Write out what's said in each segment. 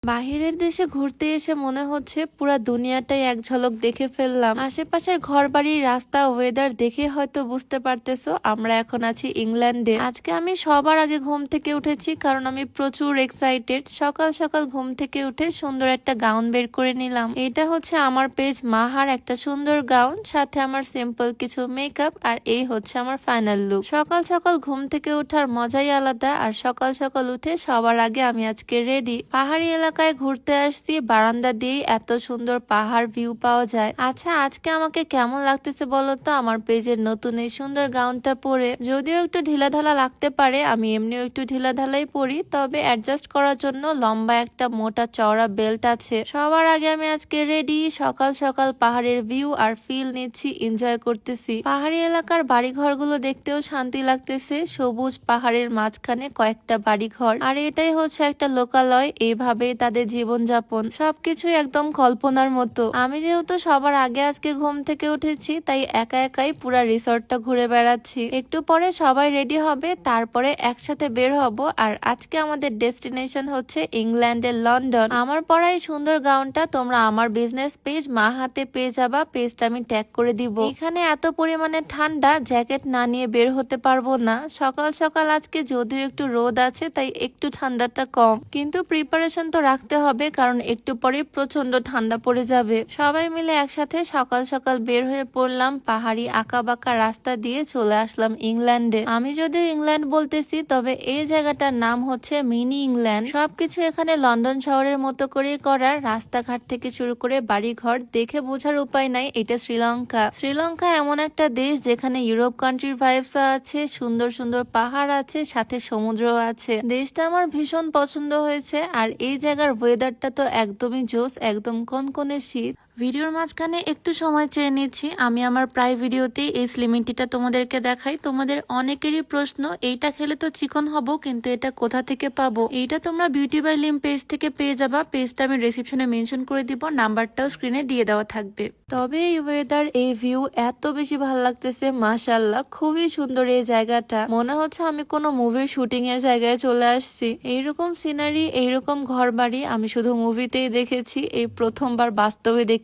বাহিরের দেশে ঘুরতে এসে মনে হচ্ছে পুরা দুনিয়াটাই এক ঝলক দেখে ফেললাম। আশেপাশের ঘর বাড়ি, রাস্তা, ওয়েদার দেখে হয়তো বুঝতে পারতেছো আমরা এখন আছি ইংল্যান্ডে। আজকে আমি সবার আগে ঘুম থেকে উঠেছি কারণ আমি প্রচুর এক্সাইটেড। সকাল সকাল ঘুম থেকে উঠে সুন্দর একটা গাউন বের করে নিলাম। এটা হচ্ছে আমার পেজ মাহার একটা সুন্দর গাউন, সাথে আমার সিম্পল কিছু মেকআপ, আর এই হচ্ছে আমার ফাইনাল লুক। সকাল সকাল ঘুম থেকে ওঠার মজাই আলাদা। আর সকাল সকাল উঠে সবার আগে আমি আজকে রেডি। পাহাড়ি এলাকায় ঘুরতে আসছি, বারান্দা দিয়েই এত সুন্দর পাহাড় ভিউ পাওয়া যায়। আচ্ছা, আজকে আমাকে কেমন লাগতেছে বলো তো আমার পেজের নতুন এই সুন্দর গাউনটা পরে? যদিও একটু ঢিলাঢালা লাগতে পারে, আমি এমনিও একটু ঢিলাঢালাই পরি, তবে অ্যাডজাস্ট করার জন্য লম্বা একটা মোটা চওড়া বেল্ট আছে। সবার আগে আমি আজকে রেডি। সকাল সকাল পাহাড়ের ভিউ আর ফিল নিচ্ছি, এনজয় করতেছি। পাহাড়ি এলাকার বাড়িঘরগুলো দেখতেও শান্তি লাগতেছে। সবুজ পাহাড়ের মাঝখানে কয়েকটা বাড়িঘর, আর এটাই হচ্ছে একটা লোকালয়। এইভাবে তাদের জীবনযাপন, সবকিছু একদম কল্পনার মতো। আমি যেহেতু সবার আগে আজকে ঘুম থেকে উঠেছি, তাই একা একাই পুরা রিসর্টটা ঘুরে বেড়াচ্ছি। একটু পরে সবাই রেডি হবে, তারপরে একসাথে বের হব। আর আজকে আমাদের ডেস্টিনেশন হচ্ছে ইংল্যান্ডের লন্ডন। আমার পরা এই সুন্দর গাউনটা তোমরা আমার বিজনেস পেজ মাহাতে পেয়ে যাবা। পেজটা আমি ট্যাগ করে দিব। এখানে এত পরিমাণে ঠান্ডা, জ্যাকেট না নিয়ে বের হতে পারবো না। সকাল সকাল আজকে যদিও একটু রোদ আছে, তাই একটু ঠান্ডাটা কম, কিন্তু প্রিপারেশন তো রাখতে হবে কারণ একটু পরে প্রচন্ড ঠান্ডা পড়ে যাবে। সবাই মিলে একসাথে সকাল সকাল বের হয়ে পড়লাম। পাহাড়ি আঁকা বাঁকা রাস্তা দিয়ে চলে আসলাম ইংল্যান্ডে। আমি যদিও ইংল্যান্ড বলতেছি, তবে এই জায়গাটার নাম হচ্ছে মিনি ইংল্যান্ড। সবকিছু এখানে লন্ডন শহরের মতো করেই করা। রাস্তাঘাট থেকে শুরু করে বাড়িঘর দেখে বোঝার উপায় নাই এটা শ্রীলঙ্কা। শ্রীলঙ্কা এমন একটা দেশ যেখানে ইউরোপ কান্ট্রির ভাইবস আছে, সুন্দর সুন্দর পাহাড় আছে, সাথে সমুদ্র আছে। দেশটা আমার ভীষণ পছন্দ হয়েছে। আর এই জায়গার ওয়েদারটা তো একদমই জোস, একদম কনকনে শীত। ভিডিওর মাঝখানে একটু সময় চেয়ে নিচ্ছি। আমি আমার প্রায় ভিডিওতেই এই স্লিমিং টিটা তোমাদেরকে দেখাই। তোমাদের অনেকেরই প্রশ্ন, এইটা খেলে তো চিকন হব, কিন্তু এটা কোথা থেকে পাবো? এইটা তোমরা বিউটি বাই লিম পেজ থেকে পেয়ে যাবা। পেজটা আমি ডেসক্রিপশনে মেনশন করে দিব, নাম্বারটাও স্ক্রিনে দিয়ে দেওয়া থাকবে। তবে এই ওয়েদার, এই ভিউ এত বেশি ভালো লাগতেছে, মাশাআল্লাহ খুবই সুন্দর এই জায়গাটা। মনে হচ্ছে আমি কোনো মুভির শুটিং এর জায়গায় চলে আসছি। এইরকম সিনারি, এইরকম ঘর বাড়ি আমি শুধু মুভিতেই দেখেছি, এই প্রথমবার বাস্তবে দেখতেছি।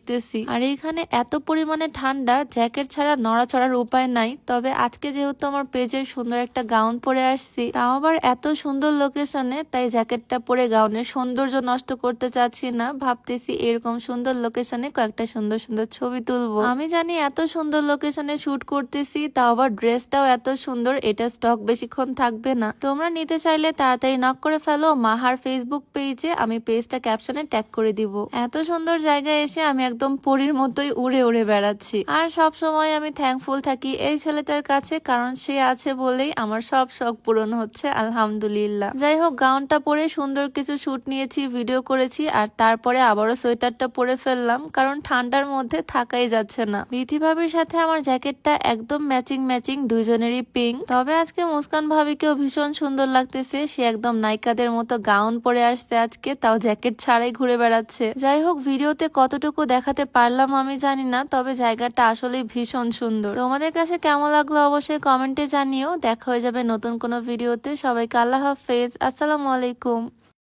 আর এখানে এত পরিমাণে ঠান্ডা, জ্যাকেট ছাড়া নড়াচড়ার উপায় নাই। তবে আজকে যেহেতু আমার পেজের সুন্দর একটা গাউন পরে আসছি, তাও আবার এত সুন্দর লোকেশনে, তাই জ্যাকেটটা পরে গাউনের সৌন্দর্য নষ্ট করতে চাচ্ছি না। ভাবতেছি এরকম সুন্দর লোকেশনে কয়েকটা সুন্দর সুন্দর ছবি তুলবো। আমি জানি এত সুন্দর লোকেশনে শুট করতেছি, তাও আবার ড্রেসটাও এত সুন্দর, এটা স্টক বেশিক্ষণ থাকবে না। তোমরা নিতে চাইলে তাড়াতাড়ি নক করে ফেলো মাহার ফেসবুক পেজে। আমি পেজটা ক্যাপশনে ট্যাগ করে দিব। এত সুন্দর জায়গায় এসে আমি একদম পরীর মতোই উড়ে উড়ে বেড়াচ্ছি। আর সব সময় আমি থ্যাঙ্কফুল থাকি এই ছেলেটার কাছে, কারণ সে আছে বলেই আমার সব শখ পূরণ হচ্ছে, আলহামদুলিল্লাহ। যাই হোক, গাউনটা পরে সুন্দর কিছু শুট নিয়েছি, ভিডিও করেছি, আর তারপরে আবারও সোয়েটারটা পরে ফেললাম কারণ ঠান্ডার মধ্যে থাকাই যাচ্ছে না। বিথি ভাবির সাথে আমার জ্যাকেটটা একদম ম্যাচিং ম্যাচিং, দুইজনেরই পিঙ্ক। তবে আজকে মুস্কান ভাবিকেও ভীষণ সুন্দর লাগতেছে। সে একদম নায়িকাদের মতো গাউন পরে আসছে আজকে, তাও জ্যাকেট ছাড়াই ঘুরে বেড়াচ্ছে। যাই হোক, ভিডিওতে কতটুকু দেখাতে পারলাম আমি জানি না, তবে জায়গাটা আসলে ভীষণ সুন্দর। তোমাদের কাছে কেমন লাগলো অবশ্যই কমেন্টে জানিও। দেখা হয়ে যাবে নতুন কোনো ভিডিওতে। সবাইকে আল্লাহ হাফেজ, আসসালামু আলাইকুম।